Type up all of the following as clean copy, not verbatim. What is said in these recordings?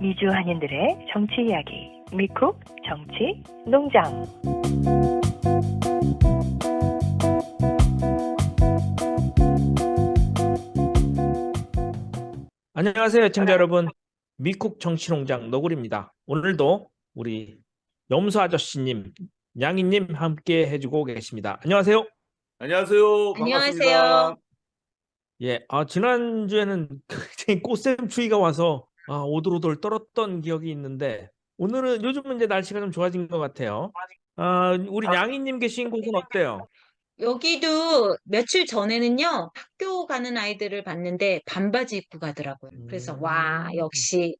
미주 한인들의 정치 이야기, 미쿡 정치 농장. 안녕하세요, 시청자 여러분. 미쿡 정치농장 너구리입니다. 오늘도 우리 염소 아저씨님, 양이님 함께 해주고 계십니다. 안녕하세요. 안녕하세요. 안녕하세요. 반갑습니다. 예, 지난주에는 굉장히 꽃샘추위가 와서 오돌오돌 떨었던 기억이 있는데 요즘은 이제 날씨가 좀 좋아진 것 같아요. 우리 양이님 계신 곳은 어때요? 여기도 며칠 전에는요, 학교 가는 아이들을 봤는데 반바지 입고 가더라고요. 그래서 와, 역시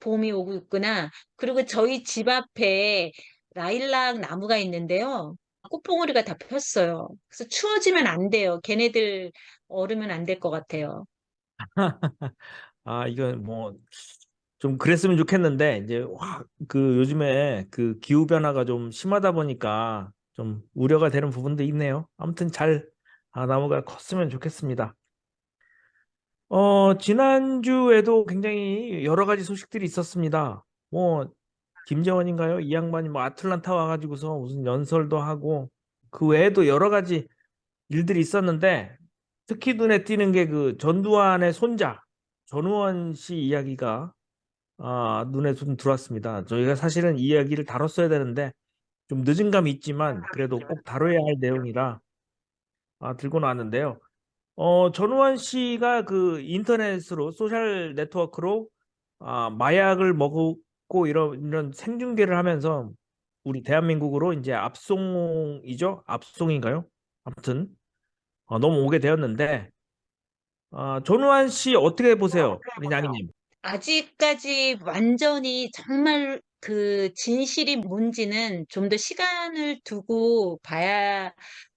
봄이 오고 있구나. 그리고 저희 집 앞에 라일락 나무가 있는데요. 꽃봉오리가 다 폈어요. 그래서 추워지면 안 돼요. 걔네들 얼으면 안 될 것 같아요. 이건 뭐 좀 그랬으면 좋겠는데 이제 그 요즘에 그 기후 변화가 좀 심하다 보니까 좀 우려가 되는 부분도 있네요. 아무튼 나무가 컸으면 좋겠습니다. 지난주에도 굉장히 여러 가지 소식들이 있었습니다. 뭐 김재원인가요? 이 양반이 뭐 아틀란타 와가지고서 무슨 연설도 하고 그 외에도 여러 가지 일들이 있었는데 특히 눈에 띄는 게 그 전두환의 손자 전우원 씨 이야기가 눈에 좀 들어왔습니다. 저희가 사실은 이 이야기를 다뤘어야 되는데 좀 늦은 감이 있지만 그래도 꼭 다뤄야 할 내용이라 들고 나왔는데요. 전우환 씨가 그 인터넷으로 소셜 네트워크로 마약을 먹고 이런 생중계를 하면서 우리 대한민국으로 이제 압송인가요? 아무튼 너무 오게 되었는데 전우환 씨 어떻게 보세요? 우리 양이님. 아직까지 완전히 정말 그 진실이 뭔지는 좀 더 시간을 두고 봐야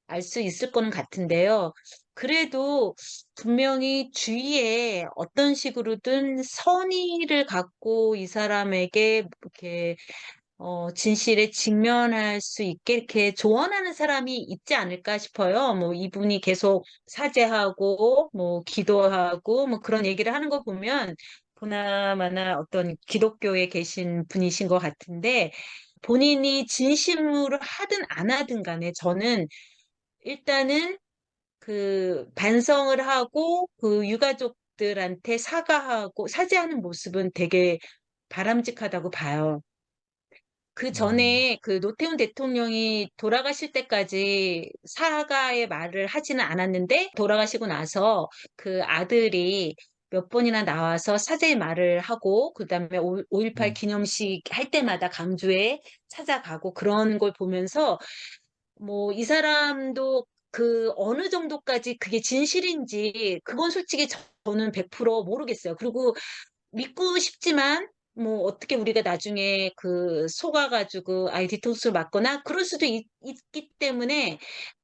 알 수 있을 거는 같은데요. 그래도 분명히 주위에 어떤 식으로든 선의를 갖고 이 사람에게 이렇게 진실에 직면할 수 있게 이렇게 조언하는 사람이 있지 않을까 싶어요. 뭐 이분이 계속 사죄하고 뭐 기도하고 뭐 그런 얘기를 하는 거 보면 보나마나 어떤 기독교에 계신 분이신 것 같은데 본인이 진심으로 하든 안 하든 간에 저는 일단은 그 반성을 하고 그 유가족들한테 사과하고 사죄하는 모습은 되게 바람직하다고 봐요. 그 음, 전에 그 노태운 대통령이 돌아가실 때까지 사과의 말을 하지는 않았는데 돌아가시고 나서 그 아들이 몇 번이나 나와서 사죄의 말을 하고 그다음에 5.18 음, 기념식 할 때마다 강주에 찾아가고 그런 걸 보면서 뭐 이 사람도 그 어느 정도까지 그게 진실인지 그건 솔직히 저는 100% 모르겠어요. 그리고 믿고 싶지만 뭐 어떻게 우리가 나중에 그 속아가지고 아이 뒤통수를 맞거나 그럴 수도 있기 때문에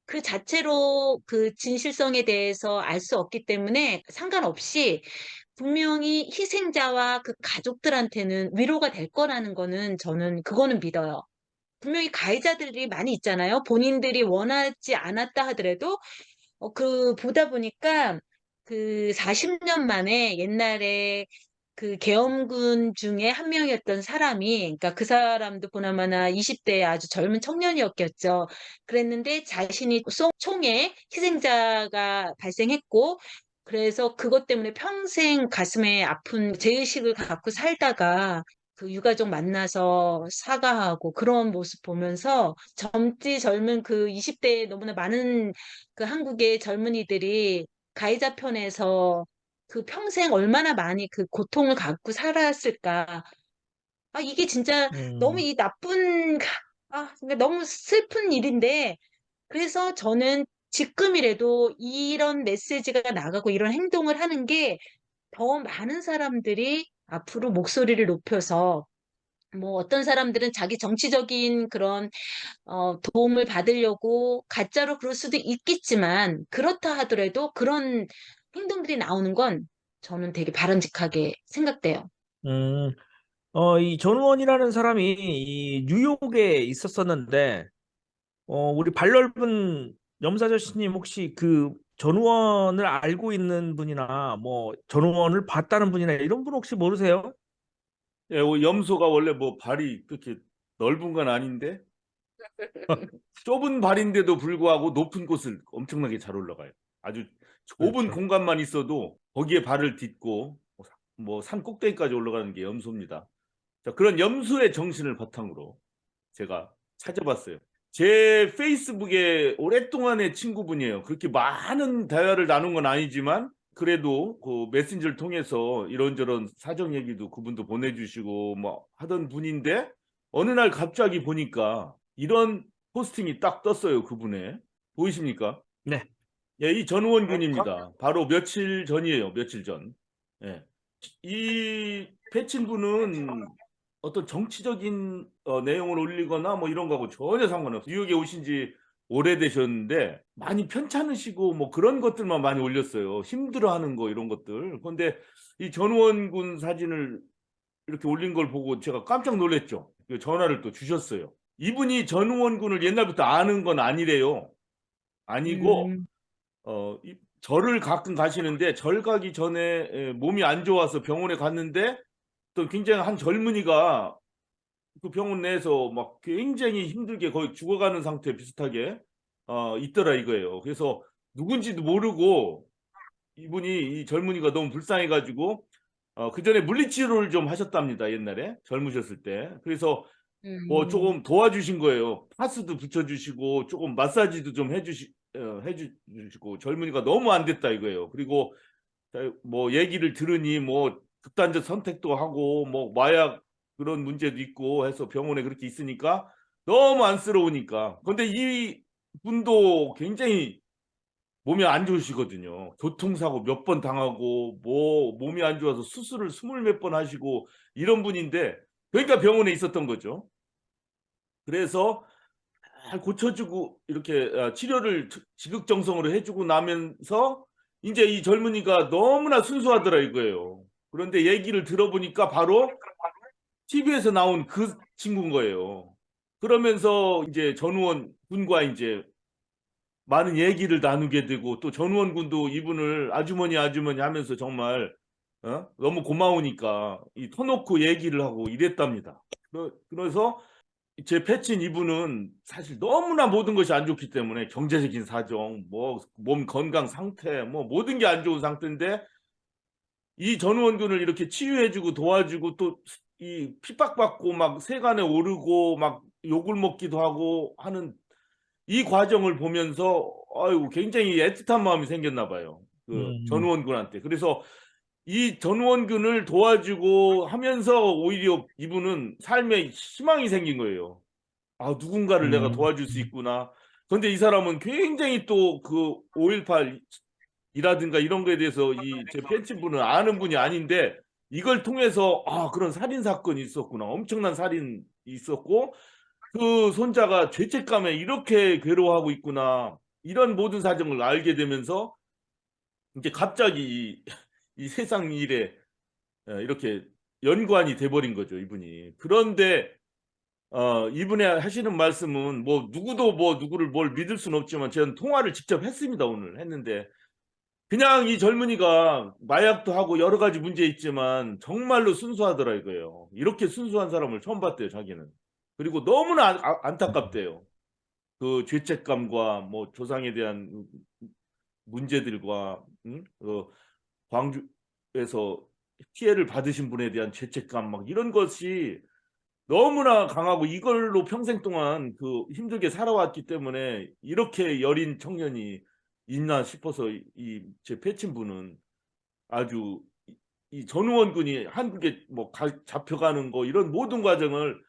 그 자체로 그 진실성에 대해서 알 수 없기 때문에 상관없이 분명히 희생자와 그 가족들한테는 위로가 될 거라는 거는 저는 그거는 믿어요. 분명히 가해자들이 많이 있잖아요. 본인들이 원하지 않았다 하더라도 그 보다 보니까 그 40년 만에 옛날에 그 계엄군 중에 한 명이었던 사람이, 그러니까 그 사람도 보나마나 20대 아주 젊은 청년이었겠죠. 그랬는데 자신이 총에 희생자가 발생했고, 그래서 그것 때문에 평생 가슴에 아픈 죄의식을 갖고 살다가 그 유가족 만나서 사과하고 그런 모습 보면서 젊은 그 20대에 너무나 많은 그 한국의 젊은이들이 가해자 편에서 그 평생 얼마나 많이 그 고통을 갖고 살았을까. 이게 진짜 너무 음, 이 나쁜, 그러니까 너무 슬픈 일인데, 그래서 저는 지금이라도 이런 메시지가 나가고 이런 행동을 하는 게 더 많은 사람들이 앞으로 목소리를 높여서 뭐 어떤 사람들은 자기 정치적인 그런 도움을 받으려고 가짜로 그럴 수도 있겠지만 그렇다 하더라도 그런 행동들이 나오는 건 저는 되게 바람직하게 생각돼요. 음, 이 전우원이라는 사람이 이 뉴욕에 있었었는데, 우리 발넓은 염사저씨님 혹시 그 전우원을 알고 있는 분이나 뭐 전우원을 봤다는 분이나 이런 분 혹시 모르세요? 예, 염소가 원래 뭐 발이 그렇게 넓은 건 아닌데 좁은 발인데도 불구하고 높은 곳을 엄청나게 잘 올라가요. 아주 좁은 그렇죠. 공간만 있어도 거기에 발을 딛고 뭐 산 꼭대기까지 올라가는 게 염소입니다. 자, 그런 염소의 정신을 바탕으로 제가 찾아봤어요. 제 페이스북에 오랫동안의 친구분이에요. 그렇게 많은 대화를 나눈 건 아니지만 그래도 그 메신저를 통해서 이런저런 사정 얘기도 그분도 보내주시고 뭐 하던 분인데 어느 날 갑자기 보니까 이런 포스팅이 딱 떴어요. 그분의. 보이십니까? 네. 예, 이 전우원 군입니다. 바로 며칠 전이에요. 며칠 전. 예. 이 패친 분은 어떤 정치적인 내용을 올리거나 뭐 이런 거하고 전혀 상관없어요. 뉴욕에 오신 지 오래되셨는데 많이 편찮으시고 뭐 그런 것들만 많이 올렸어요. 힘들어하는 거 이런 것들. 그런데 이 전우원 군 사진을 이렇게 올린 걸 보고 제가 깜짝 놀랐죠. 전화를 또 주셨어요. 이분이 전우원 군을 옛날부터 아는 건 아니래요. 아니고 절을 가끔 가시는데 절 가기 전에 몸이 안 좋아서 병원에 갔는데 또 굉장히 한 젊은이가 그 병원 내에서 막 굉장히 힘들게 거의 죽어가는 상태 비슷하게 있더라 이거예요. 그래서 누군지도 모르고 이분이 이 젊은이가 너무 불쌍해가지고 그 전에 물리치료를 좀 하셨답니다. 옛날에 젊으셨을 때. 그래서 뭐 조금 도와주신 거예요. 파스도 붙여주시고 조금 마사지도 좀 해주시고 젊은이가 너무 안 됐다 이거예요. 그리고 뭐 얘기를 들으니 뭐 극단적 선택도 하고 뭐 마약 그런 문제도 있고 해서 병원에 그렇게 있으니까 너무 안쓰러우니까. 근데 이 분도 굉장히 몸이 안 좋으시거든요. 교통사고 몇 번 당하고 뭐 몸이 안 좋아서 수술을 20몇 번 하시고 이런 분인데 그러니까 병원에 있었던 거죠. 그래서 잘 고쳐주고 이렇게 치료를 지극정성으로 해주고 나면서 이제 이 젊은이가 너무나 순수하더라 이거예요. 그런데 얘기를 들어보니까 바로 TV에서 나온 그 친구인 거예요. 그러면서 이제 전우원 군과 이제 많은 얘기를 나누게 되고 또 전우원 군도 이분을 아주머니 하면서 정말 너무 고마우니까 이 터놓고 얘기를 하고 이랬답니다. 그래서 제 패친 이분은 사실 너무나 모든 것이 안 좋기 때문에 경제적인 사정, 뭐 몸 건강 상태, 뭐 모든 게 안 좋은 상태인데 이 전우원군을 이렇게 치유해주고 도와주고 또 이 핍박받고 막 세간에 오르고 막 욕을 먹기도 하고 하는 이 과정을 보면서 아유 굉장히 애틋한 마음이 생겼나 봐요. 그 전우원군한테. 그래서 이 전우원군을 도와주고 하면서 오히려 이분은 삶에 희망이 생긴 거예요. 아, 누군가를 내가 도와줄 수 있구나. 그런데 이 사람은 굉장히 또 그 5.18이라든가 이런 거에 대해서 이 제 팬친분은 아는 분이 아닌데 이걸 통해서 아, 그런 살인 사건이 있었구나. 엄청난 살인이 있었고 그 손자가 죄책감에 이렇게 괴로워하고 있구나. 이런 모든 사정을 알게 되면서 이제 갑자기 이 세상 일에 이렇게 연관이 돼버린 거죠, 이분이. 그런데 이분의 하시는 말씀은 뭐 누구도 뭐 누구를 뭘 믿을 수는 없지만 저는 통화를 직접 했습니다. 오늘 했는데 그냥 이 젊은이가 마약도 하고 여러 가지 문제 있지만 정말로 순수하더라 이거예요. 이렇게 순수한 사람을 처음 봤대요, 자기는. 그리고 너무나 안타깝대요. 그 죄책감과 뭐 조상에 대한 문제들과 광주에서 피해를 받으신 분에 대한 죄책감 막 이런 것이 너무나 강하고 이걸로 평생 동안 그 힘들게 살아왔기 때문에 이렇게 여린 청년이 있나 싶어서 이 제 패친 분은 아주 이 전우원 군이 한국에 뭐 잡혀가는 거 이런 모든 과정을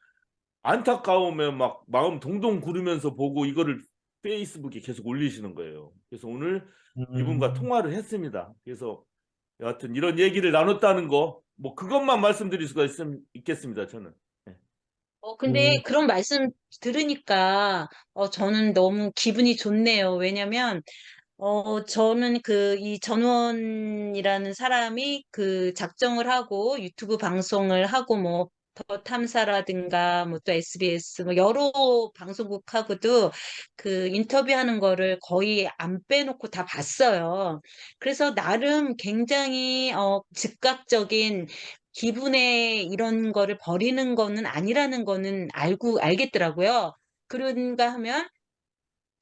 안타까움에 막 마음 동동 구르면서 보고 이거를 페이스북에 계속 올리시는 거예요. 그래서 오늘 이분과 통화를 했습니다. 그래서 여하튼 이런 얘기를 나눴다는 거 뭐 그것만 말씀드릴 수가 있겠습니다. 저는. 네. 근데 그런 말씀 들으니까 저는 너무 기분이 좋네요. 왜냐면 저는 이 전원이라는 사람이 그 작정을 하고 유튜브 방송을 하고 뭐 더 탐사라든가 뭐 또 SBS 뭐 여러 방송국하고도 그 인터뷰하는 거를 거의 안 빼놓고 다 봤어요. 그래서 나름 굉장히 즉각적인 기분에 이런 거를 버리는 거는 아니라는 거는 알겠더라고요. 그런가 하면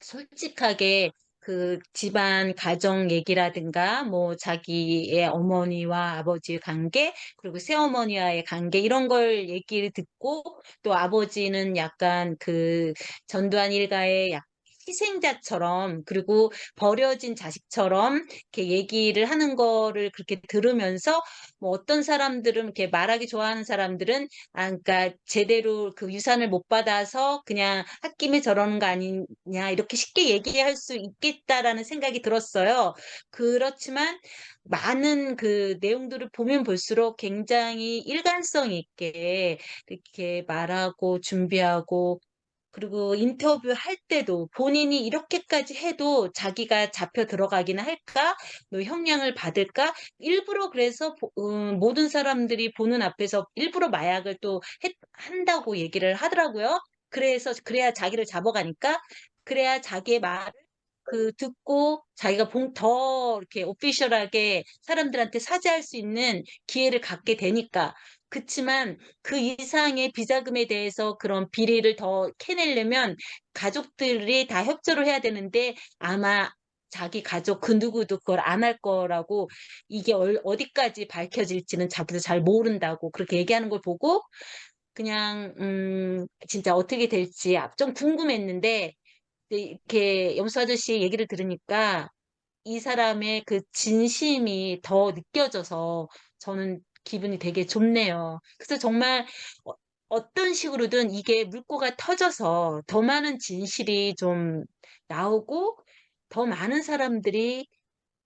솔직하게 그 집안 가정 얘기라든가 뭐 자기의 어머니와 아버지의 관계 그리고 새어머니와의 관계 이런 걸 얘기를 듣고 또 아버지는 약간 그 전두환 일가의 희생자처럼 그리고 버려진 자식처럼 이렇게 얘기를 하는 거를 그렇게 들으면서 뭐 어떤 사람들은 이렇게 말하기 좋아하는 사람들은 그러니까 제대로 그 유산을 못 받아서 그냥 홧김에 저러는 거 아니냐, 이렇게 쉽게 얘기할 수 있겠다라는 생각이 들었어요. 그렇지만 많은 그 내용들을 보면 볼수록 굉장히 일관성 있게 이렇게 말하고 준비하고 그리고 인터뷰할 때도 본인이 이렇게까지 해도 자기가 잡혀 들어가기는 할까? 뭐 형량을 받을까? 일부러 그래서 모든 사람들이 보는 앞에서 일부러 마약을 또 한다고 얘기를 하더라고요. 그래서 그래야 자기를 잡아가니까 그래야 자기의 말 그 듣고 자기가 더 이렇게 오피셜하게 사람들한테 사죄할 수 있는 기회를 갖게 되니까. 그치만 그 이상의 비자금에 대해서 그런 비리를 더 캐내려면 가족들이 다 협조를 해야 되는데 아마 자기 가족 그 누구도 그걸 안 할 거라고 이게 어디까지 밝혀질지는 자기도 잘 모른다고 그렇게 얘기하는 걸 보고 그냥 진짜 어떻게 될지 좀 궁금했는데 이렇게 염소 아저씨 얘기를 들으니까 이 사람의 그 진심이 더 느껴져서 저는 기분이 되게 좋네요. 그래서 정말 어떤 식으로든 이게 물꼬가 터져서 더 많은 진실이 좀 나오고 더 많은 사람들이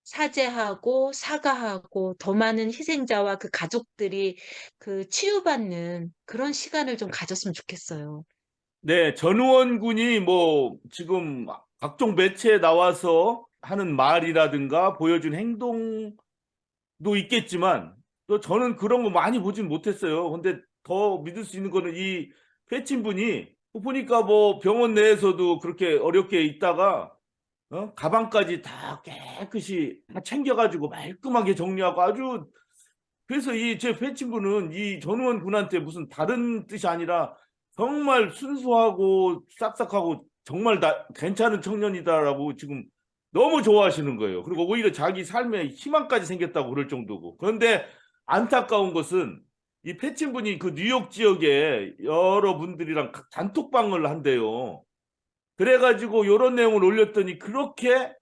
사죄하고 사과하고 더 많은 희생자와 그 가족들이 그 치유받는 그런 시간을 좀 가졌으면 좋겠어요. 네, 전우원 군이 뭐 지금 각종 매체에 나와서 하는 말이라든가 보여준 행동도 있겠지만 또 저는 그런 거 많이 보진 못했어요. 근데 더 믿을 수 있는 거는 이 패친 분이 보니까 뭐 병원 내에서도 그렇게 어렵게 있다가 가방까지 다 깨끗이 다 챙겨가지고 말끔하게 정리하고 아주 그래서 이 제 패친구는 이 전우원 군한테 무슨 다른 뜻이 아니라 정말 순수하고 싹싹하고 정말 괜찮은 청년이다라고 지금 너무 좋아하시는 거예요. 그리고 오히려 자기 삶에 희망까지 생겼다고 그럴 정도고. 그런데 안타까운 것은 이 패친분이 그 뉴욕 지역에 여러분들이랑 단톡방을 한대요. 그래가지고 이런 내용을 올렸더니 그렇게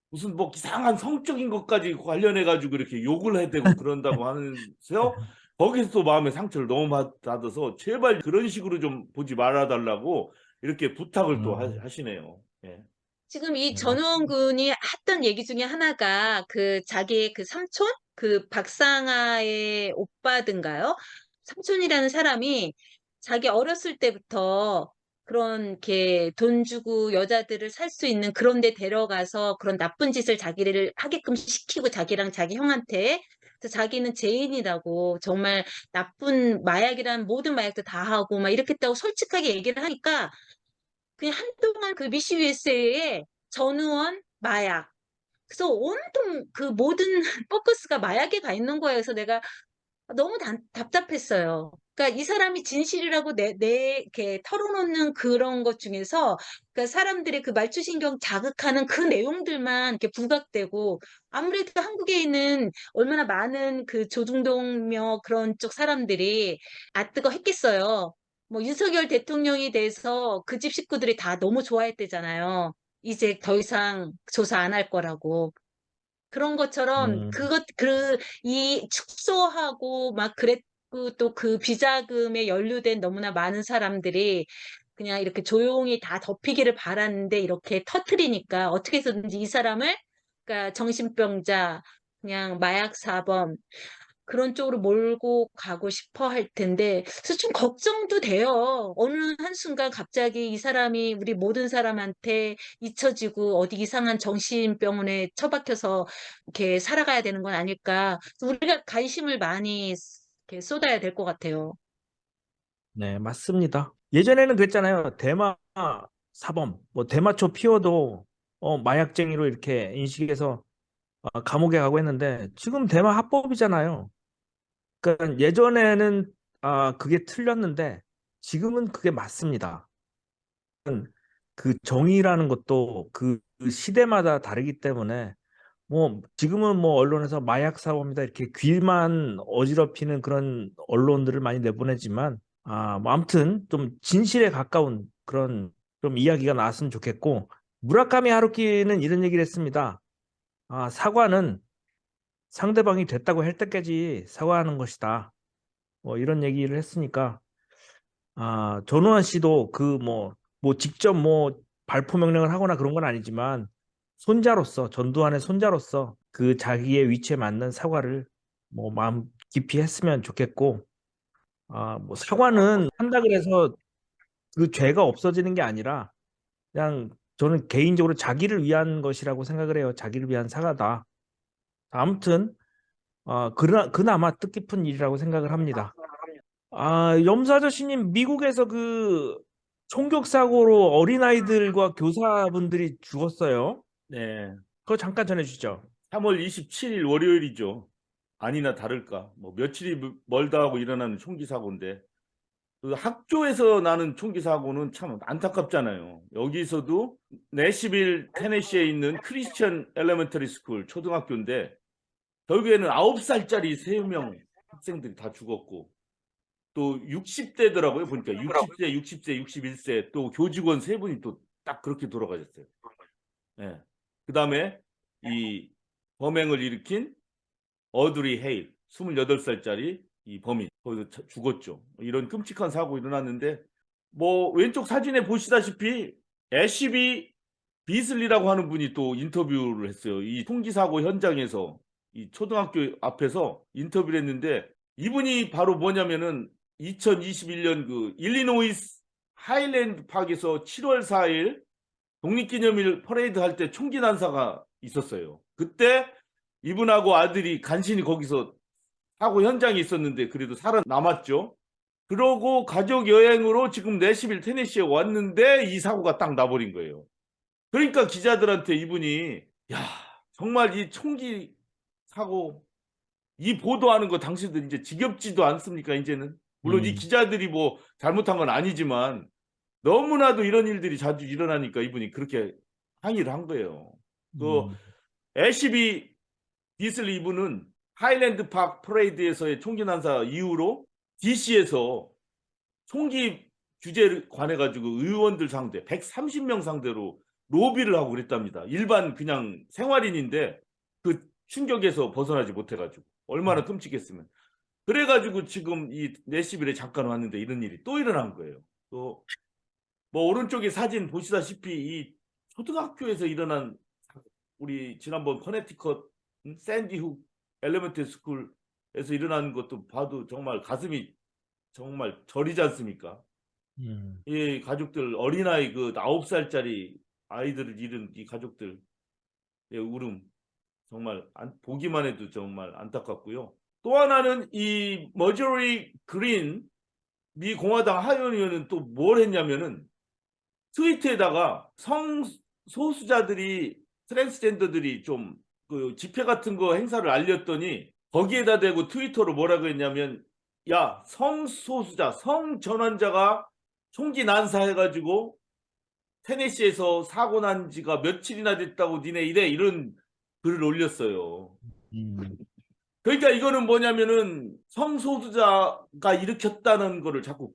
무슨 뭐 이상한 성적인 것까지 관련해 가지고 이렇게 욕을 해대고 그런다고 하면서 거기서 또 마음의 상처를 너무 받아서 제발 그런 식으로 좀 보지 말아 달라고 이렇게 부탁을 또 하시네요. 예. 지금 이 네, 전우원 맞습니다. 군이 했던 얘기 중에 하나가 그 자기의 그 삼촌? 그 박상아의 오빠든가요? 삼촌이라는 사람이 자기 어렸을 때부터 그런 이렇게 돈 주고 여자들을 살 수 있는 그런 데 데려가서 그런 나쁜 짓을 자기를 하게끔 시키고 자기랑 자기 형한테 그래서 자기는 죄인이라고 정말 나쁜 마약이란 모든 마약도 다 하고 막 이렇게 했다고 솔직하게 얘기를 하니까 그냥 한동안 그 미시 USA에 전우원 마약. 그래서 온통 그 모든 포커스가 마약에 가 있는 거예요. 그래서 내가 너무 답답했어요. 그러니까 이 사람이 진실이라고 이렇게 털어놓는 그런 것 중에서 그러니까 사람들의 그 말초신경 자극하는 그 내용들만 이렇게 부각되고 아무래도 한국에 있는 얼마나 많은 그 조중동며 그런 쪽 사람들이 아뜨거 했겠어요. 뭐 윤석열 대통령에 대해서 그 집 식구들이 다 너무 좋아했대잖아요. 이제 더 이상 조사 안 할 거라고. 그런 것처럼 음, 이 축소하고 막 그랬고 또 그 비자금에 연루된 너무나 많은 사람들이 그냥 이렇게 조용히 다 덮이기를 바랐는데 이렇게 터트리니까 어떻게 해서든지 이 사람을 그러니까 정신병자 그냥 마약 사범 그런 쪽으로 몰고 가고 싶어 할 텐데, 그래서 좀 걱정도 돼요. 어느 한순간 갑자기 이 사람이 우리 모든 사람한테 잊혀지고 어디 이상한 정신병원에 처박혀서 이렇게 살아가야 되는 건 아닐까. 그래서 우리가 관심을 많이 이렇게 쏟아야 될 것 같아요. 네, 맞습니다. 예전에는 그랬잖아요. 대마 사범, 뭐 대마초 피워도 마약쟁이로 이렇게 인식해서 감옥에 가고 했는데 지금 대마 합법이잖아요. 그러니까 예전에는 그게 틀렸는데 지금은 그게 맞습니다. 그 정의라는 것도 그 시대마다 다르기 때문에 뭐 지금은 뭐 언론에서 마약 사범이다 이렇게 귀만 어지럽히는 그런 언론들을 많이 내보내지만 뭐 아무튼 좀 진실에 가까운 그런 좀 이야기가 나왔으면 좋겠고 무라카미 하루키는 이런 얘기를 했습니다. 사과는 상대방이 됐다고 할 때까지 사과하는 것이다. 뭐 이런 얘기를 했으니까 전우환 씨도 그 뭐 직접 뭐 발포 명령을 하거나 그런 건 아니지만 손자로서 전두환의 손자로서 그 자기의 위치에 맞는 사과를 뭐 마음 깊이 했으면 좋겠고 뭐 사과는 한다 그래서 그 죄가 없어지는 게 아니라 그냥 저는 개인적으로 자기를 위한 것이라고 생각을 해요. 자기를 위한 사과다. 아무튼 그나마 뜻깊은 일이라고 생각을 합니다. 염소 아저씨님, 미국에서 그 총격 사고로 어린아이들과 교사분들이 죽었어요. 네. 그거 잠깐 전해주시죠. 3월 27일 월요일이죠. 아니나 다를까. 뭐 며칠이 멀다 하고 일어나는 총기 사고인데 그 학교에서 나는 총기 사고는 참 안타깝잖아요. 여기서도 내시빌 테네시에 있는 크리스천 엘레멘터리 스쿨 초등학교인데 결국에는 9살짜리 3명 학생들이 다 죽었고 또 60대더라고요. 보니까 60세, 60세, 61세 또 교직원 3분이 또 딱 그렇게 돌아가셨어요. 예. 그다음에 이 범행을 일으킨 어드리 헤일 28살짜리 이 범인 거기서 죽었죠. 이런 끔찍한 사고 일어났는데 뭐 왼쪽 사진에 보시다시피 애쉬비 비슬리라고 하는 분이 또 인터뷰를 했어요. 이 총기 사고 현장에서 이 초등학교 앞에서 인터뷰를 했는데 이분이 바로 뭐냐면은 2021년 그 일리노이스 하일랜드 파크에서 7월 4일 독립기념일 퍼레이드 할 때 총기 난사가 있었어요. 그때 이분하고 아들이 간신히 거기서 사고 현장에 있었는데 그래도 살아남았죠. 그러고 가족 여행으로 지금 내시빌 테네시에 왔는데 이 사고가 딱 나버린 거예요. 그러니까 기자들한테 이분이 야 정말 이 총기 사고 이 보도하는 거 당신들 이제 지겹지도 않습니까 이제는. 물론 이 기자들이 뭐 잘못한 건 아니지만 너무나도 이런 일들이 자주 일어나니까 이분이 그렇게 항의를 한 거예요. 그 애쉬비 비슬리 이분은 하일랜드 파크 퍼레이드에서의 총기 난사 이후로 DC에서 총기 규제를 관해 가지고 의원들 상대 130명 상대로 로비를 하고 그랬답니다. 일반 그냥 생활인인데 그 충격에서 벗어나지 못해 가지고 얼마나 끔찍했으면. 그래 가지고 지금 이 내시빌에 잠깐 왔는데 이런 일이 또 일어난 거예요. 또 뭐 오른쪽에 사진 보시다시피 이 초등학교에서 일어난 우리 지난번 커네티컷 샌디훅 엘레멘터리 스쿨에서 일어난 것도 봐도 정말 가슴이 정말 저리지 않습니까? 이 가족들 어린아이 그 9살짜리 아이들을 잃은 이 가족들의 울음 정말 보기만 해도 정말 안타깝고요. 또 하나는 이 머저리 그린 미 공화당 하원 의원은 또 뭘 했냐면은 트위터에다가 성소수자들이 트랜스젠더들이 좀 그 집회 같은 거 행사를 알렸더니 거기에다 대고 트위터로 뭐라고 했냐면 야 성소수자 성전환자가 총기 난사해가지고 테네시에서 사고 난 지가 며칠이나 됐다고 니네 이래 이런 글을 올렸어요. 그러니까 이거는 뭐냐면은 성소수자가 일으켰다는 거를 자꾸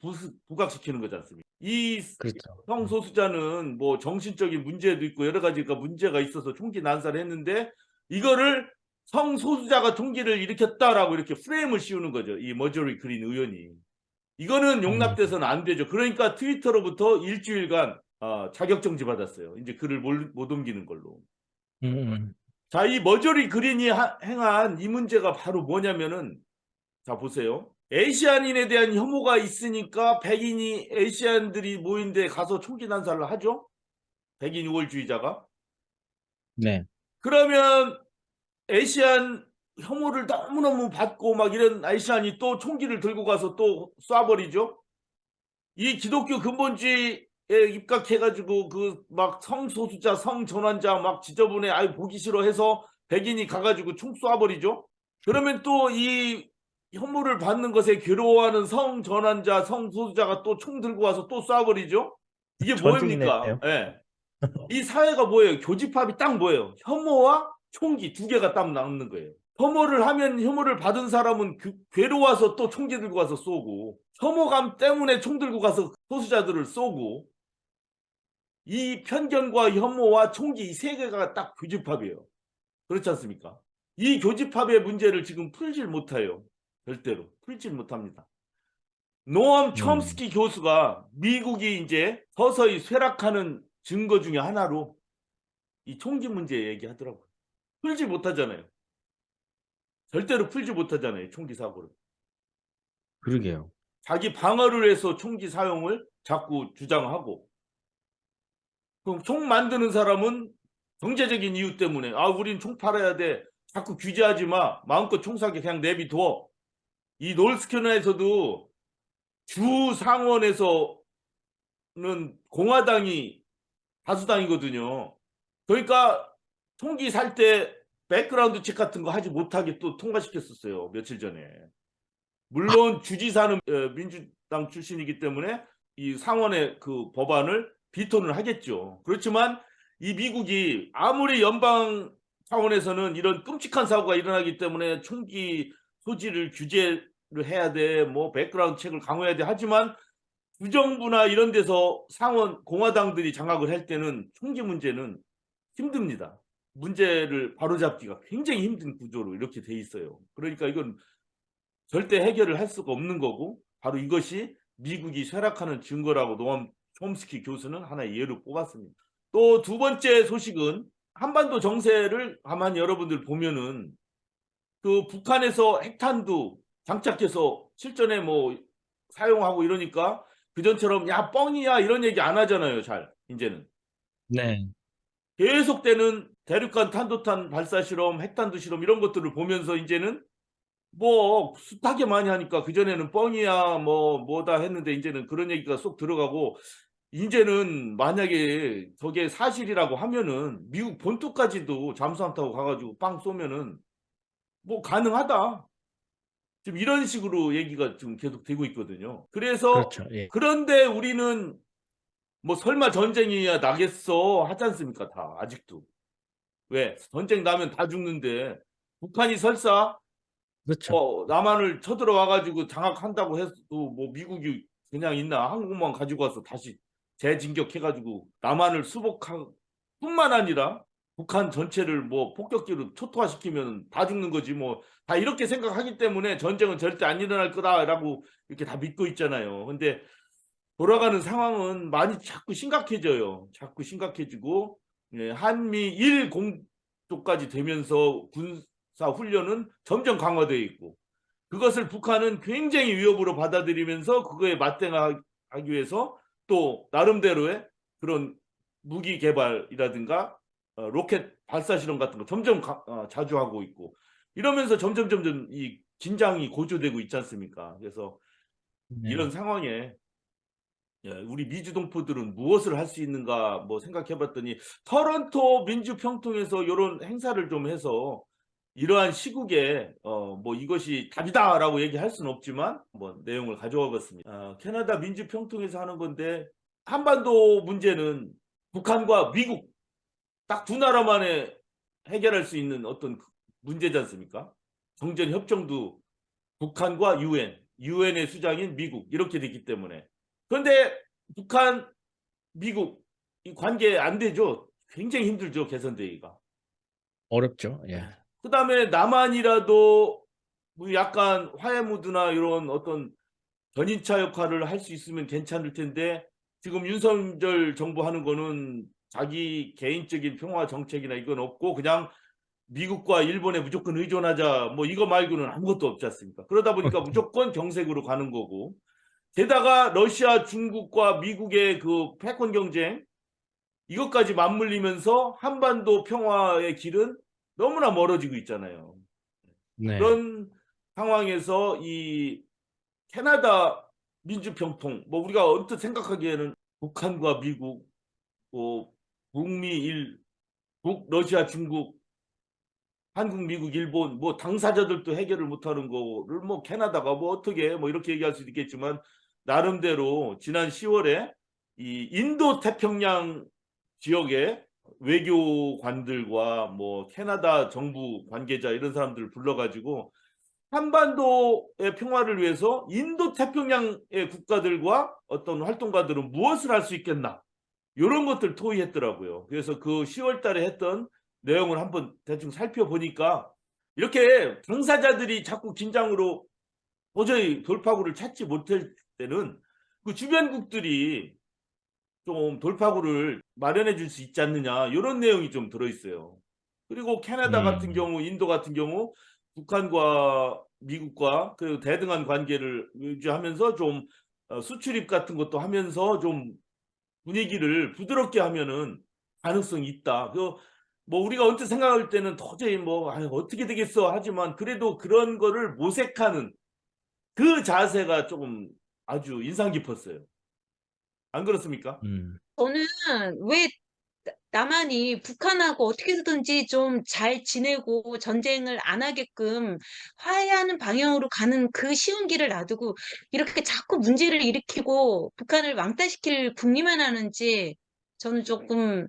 부각시키는 거지 않습니까? 이 그렇죠. 성소수자는 뭐 정신적인 문제도 있고 여러 가지가 문제가 있어서 총기 난사를 했는데 이거를 성소수자가 총기를 일으켰다라고 이렇게 프레임을 씌우는 거죠. 이 머저리 그린 의원이. 이거는 용납돼서는 안 되죠. 그러니까 트위터로부터 일주일간 자격정지 받았어요. 이제 글을 못 옮기는 걸로. 자, 이 머저리 그린이 행한 이 문제가 바로 뭐냐면은 자 보세요. 아시안인에 대한 혐오가 있으니까 백인이 아시안들이 모인 데 가서 총기 난사를 하죠. 백인 우월주의자가. 네. 그러면 아시안 혐오를 너무너무 받고 막 이런 아시안이 또 총기를 들고 가서 또 쏴버리죠. 이 기독교 근본주의에 입각해가지고 그 막 성소수자, 성전환자 막 지저분해 아유 보기 싫어 해서 백인이 가가지고 총 쏴버리죠. 그러면 또 이 혐오를 받는 것에 괴로워하는 성전환자, 성소수자가 또 총 들고 와서 또 쏴버리죠? 이게 뭡니까? 전쟁이네요. 예. 이 사회가 뭐예요? 교집합이 딱 뭐예요? 혐오와 총기 두 개가 딱 남는 거예요. 혐오를 하면 혐오를 받은 사람은 괴로워서 또 총기 들고 가서 쏘고, 혐오감 때문에 총 들고 가서 소수자들을 쏘고, 이 편견과 혐오와 총기 이 세 개가 딱 교집합이에요. 그렇지 않습니까? 이 교집합의 문제를 지금 풀질 못해요. 절대로 풀질 못합니다. 노엄 촘스키 교수가 미국이 이제 서서히 쇠락하는 증거 중에 하나로 이 총기 문제 얘기하더라고요. 풀지 못하잖아요. 절대로 풀지 못하잖아요. 총기 사고를. 그러게요. 자기 방어를 해서 총기 사용을 자꾸 주장하고, 그럼 총 만드는 사람은 경제적인 이유 때문에 우린 총 팔아야 돼. 자꾸 규제하지 마. 마음껏 총 사게 그냥 내비둬. 이 노스캐롤라이나에서도 주 상원에서는 공화당이 다수당이거든요. 그러니까 총기 살 때 백그라운드 책 같은 거 하지 못하게 또 통과시켰었어요. 며칠 전에. 물론 주지사는 민주당 출신이기 때문에 이 상원의 그 법안을 비토는 하겠죠. 그렇지만 이 미국이 아무리 연방 차원에서는 이런 끔찍한 사고가 일어나기 때문에 총기 소지를 규제를 해야 돼, 뭐 백그라운드 책을 강화해야 돼 하지만 주정부나 이런 데서 상원 공화당들이 장악을 할 때는 총기 문제는 힘듭니다. 문제를 바로잡기가 굉장히 힘든 구조로 이렇게 돼 있어요. 그러니까 이건 절대 해결을 할 수가 없는 거고, 바로 이것이 미국이 쇠락하는 증거라고 노엄 촘스키 교수는 하나의 예로 뽑았습니다. 또 두 번째 소식은 한반도 정세를 가만히 여러분들 보면은 그 북한에서 핵탄두 장착해서 실전에 뭐 사용하고 이러니까 그전처럼 야 뻥이야 이런 얘기 안 하잖아요. 잘 이제는 네. 계속되는 대륙간 탄도탄 발사 실험, 핵탄두 실험 이런 것들을 보면서 이제는 뭐 숱하게 많이 하니까 그전에는 뻥이야 뭐다 했는데 이제는 그런 얘기가 쏙 들어가고, 이제는 만약에 저게 사실이라고 하면은 미국 본토까지도 잠수함 타고 가가지고 빵 쏘면은 뭐 가능하다. 지금 이런 식으로 얘기가 지금 계속 되고 있거든요. 그래서 그렇죠. 예. 그런데 우리는 뭐 설마 전쟁이야 나겠어 하지 않습니까? 다 아직도. 왜? 전쟁 나면 다 죽는데 북한이 설사 그렇죠. 남한을 쳐들어와 가지고 장악한다고 해도 뭐 미국이 그냥 있나? 항공모함 가지고 와서 다시 재진격해 가지고 남한을 수복할 뿐만 아니라 북한 전체를 뭐 폭격기로 초토화시키면 다 죽는 거지 뭐. 다 이렇게 생각하기 때문에 전쟁은 절대 안 일어날 거다라고 이렇게 다 믿고 있잖아요. 근데 돌아가는 상황은 많이 자꾸 심각해져요. 자꾸 심각해지고, 한미일 공조까지 되면서 군사 훈련은 점점 강화되어 있고, 그것을 북한은 굉장히 위협으로 받아들이면서 그거에 맞대응하기 위해서 또 나름대로의 그런 무기 개발이라든가 로켓 발사 실험 같은 거 점점 자주 하고 있고, 이러면서 점점 이 긴장이 고조되고 있지 않습니까? 그래서 이런 상황에 우리 미주동포들은 무엇을 할 수 있는가 뭐 생각해봤더니 토론토 민주평통에서 이런 행사를 좀 해서 이러한 시국에 뭐 이것이 답이다라고 얘기할 수는 없지만 뭐 내용을 가져와봤습니다. 캐나다 민주평통에서 하는 건데, 한반도 문제는 북한과 미국 딱 두 나라만에 해결할 수 있는 어떤 문제지 않습니까? 정전협정도 북한과 유엔의 수장인 미국 이렇게 됐기 때문에. 그런데 북한, 미국 이 관계 안 되죠. 굉장히 힘들죠. 개선되기가. 어렵죠. 예. 그다음에 남한이라도 뭐 약간 화해 무드나 이런 어떤 견인차 역할을 할 수 있으면 괜찮을 텐데, 지금 윤석열 정부 하는 거는 자기 개인적인 평화 정책이나 이건 없고 그냥 미국과 일본에 무조건 의존하자 뭐 이거 말고는 아무것도 없지 않습니까? 그러다 보니까 무조건 경색으로 가는 거고, 게다가 러시아, 중국과 미국의 그 패권 경쟁 이것까지 맞물리면서 한반도 평화의 길은 너무나 멀어지고 있잖아요. 네. 그런 상황에서 이 캐나다 민주평통, 뭐 우리가 언뜻 생각하기에는 북한과 미국, 뭐 북미 일, 북 러시아 중국 한국, 미국, 일본 뭐 당사자들도 해결을 못하는 거를 뭐 캐나다가 뭐 어떻게 뭐 이렇게 얘기할 수도 있겠지만 나름대로 지난 10월에 이 인도 태평양 지역의 외교관들과 뭐 캐나다 정부 관계자 이런 사람들을 불러가지고 한반도의 평화를 위해서 인도 태평양의 국가들과 어떤 활동가들은 무엇을 할 수 있겠나 이런 것들 토의했더라고요. 그래서 그 10월 달에 했던 내용을 한번 대충 살펴보니까 이렇게 당사자들이 자꾸 긴장으로 도저히 돌파구를 찾지 못할 때는 그 주변국들이 좀 돌파구를 마련해 줄 수 있지 않느냐 이런 내용이 좀 들어있어요. 그리고 캐나다 같은 경우, 인도 같은 경우 북한과 미국과 그리고 대등한 관계를 유지하면서 좀 수출입 같은 것도 하면서 좀 분위기를 부드럽게 하면은 가능성이 있다. 뭐 우리가 언뜻 생각할 때는 도저히 뭐 어떻게 되겠어 하지만 그래도 그런 거를 모색하는 그 자세가 조금 아주 인상 깊었어요. 안 그렇습니까? 저는 왜 남한이 북한하고 어떻게 해서든지 좀 잘 지내고 전쟁을 안 하게끔 화해하는 방향으로 가는 그 쉬운 길을 놔두고 이렇게 자꾸 문제를 일으키고 북한을 왕따시킬 궁리만 하는지 저는 조금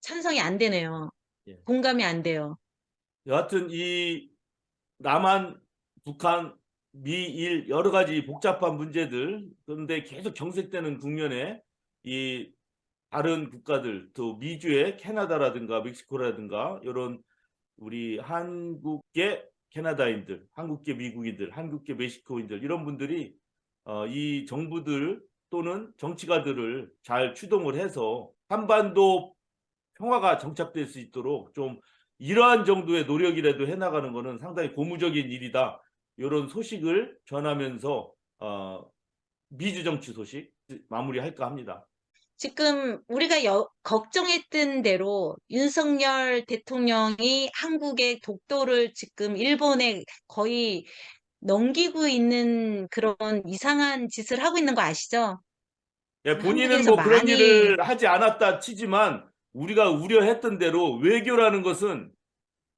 찬성이 안 되네요. 예. 공감이 안 돼요. 여하튼 이 남한, 북한, 미일 여러 가지 복잡한 문제들 그런데 계속 경색되는 국면에 이 다른 국가들 또 미주의 캐나다라든가 멕시코라든가 이런 우리 한국계 캐나다인들, 한국계 미국인들, 한국계 멕시코인들 이런 분들이 이 정부들 또는 정치가들을 잘 추동을 해서 한반도 평화가 정착될 수 있도록 좀 이러한 정도의 노력이라도 해나가는 것은 상당히 고무적인 일이다. 이런 소식을 전하면서 미주 정치 소식 마무리할까 합니다. 지금 우리가 걱정했던 대로 윤석열 대통령이 한국의 독도를 지금 일본에 거의 넘기고 있는 그런 이상한 짓을 하고 있는 거 아시죠? 예, 본인은 한국에서 뭐 그런 많이 일을 하지 않았다 치지만 우리가 우려했던 대로 외교라는 것은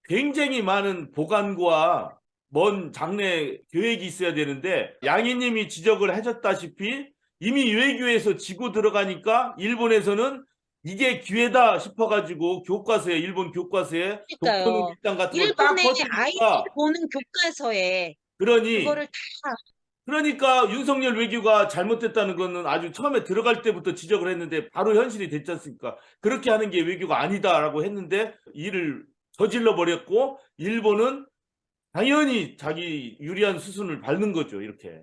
굉장히 많은 보관과 먼 장래 계획이 있어야 되는데 양희님이 지적을 해줬다시피 이미 외교에서 지고 들어가니까 일본에서는 이게 기회다 싶어가지고 교과서에 일본 교과서에 독도는 그러니까요. 일단 같은 걸 딱 일본의 아이들 퍼뜨리니까 보는 교과서에 그러니 그거를 다 그러니까 윤석열 외교가 잘못됐다는 거는 아주 처음에 들어갈 때부터 지적을 했는데 바로 현실이 됐지 않습니까? 그렇게 하는 게 외교가 아니다라고 했는데 일을 저질러 버렸고 일본은 당연히 자기 유리한 수순을 밟는 거죠. 이렇게.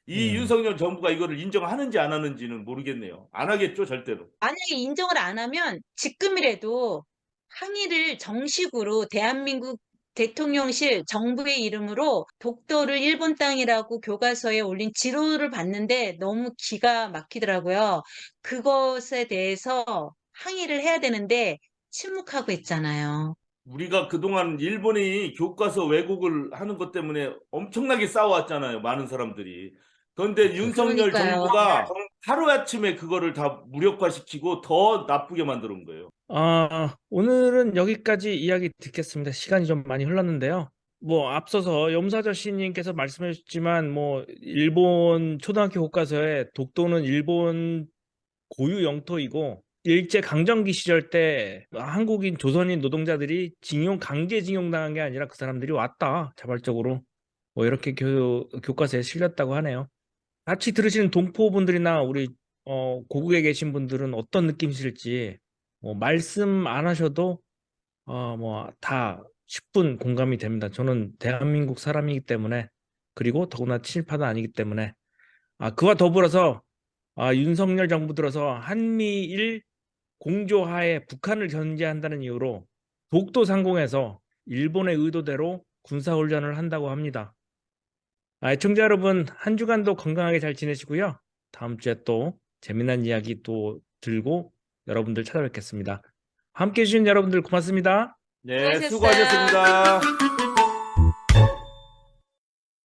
이 윤석열 정부가 이거를 인정하는지 안 하는지는 모르겠네요. 안 하겠죠, 절대로. 만약에 인정을 안 하면 지금이라도 항의를 정식으로 대한민국 대통령실 정부의 이름으로 독도를 일본 땅이라고 교과서에 올린 지도를 봤는데 너무 기가 막히더라고요. 그것에 대해서 항의를 해야 되는데 침묵하고 있잖아요. 우리가 그동안 일본이 교과서 왜곡을 하는 것 때문에 엄청나게 싸워왔잖아요. 많은 사람들이. 그런데 윤석열 그러니까요. 정부가 하루아침에 그거를 다 무력화시키고 더 나쁘게 만드는 거예요. 오늘은 여기까지 이야기 듣겠습니다. 시간이 좀 많이 흘렀는데요. 뭐 앞서서 염사저 시인님께서 말씀해 주셨지만 뭐 일본 초등학교 교과서에 독도는 일본 고유 영토이고 일제 강점기 시절 때 한국인 조선인 노동자들이 강제징용 당한 게 아니라 그 사람들이 왔다 자발적으로 뭐 이렇게 교과서에 실렸다고 하네요. 같이 들으시는 동포분들이나 우리 고국에 계신 분들은 어떤 느낌이실지 뭐 말씀 안 하셔도 뭐 다 10분 공감이 됩니다. 저는 대한민국 사람이기 때문에 그리고 더구나 친일파도 아니기 때문에 그와 더불어서 윤석열 정부 들어서 한미일 공조하에 북한을 견제한다는 이유로 독도 상공에서 일본의 의도대로 군사훈련을 한다고 합니다. 애청자 여러분, 한 주간도 건강하게 잘 지내시고요. 다음 주에 또 재미난 이야기 또 들고 여러분들 찾아뵙겠습니다. 함께 해주신 여러분들 고맙습니다. 네, 수고하셨어요. 수고하셨습니다.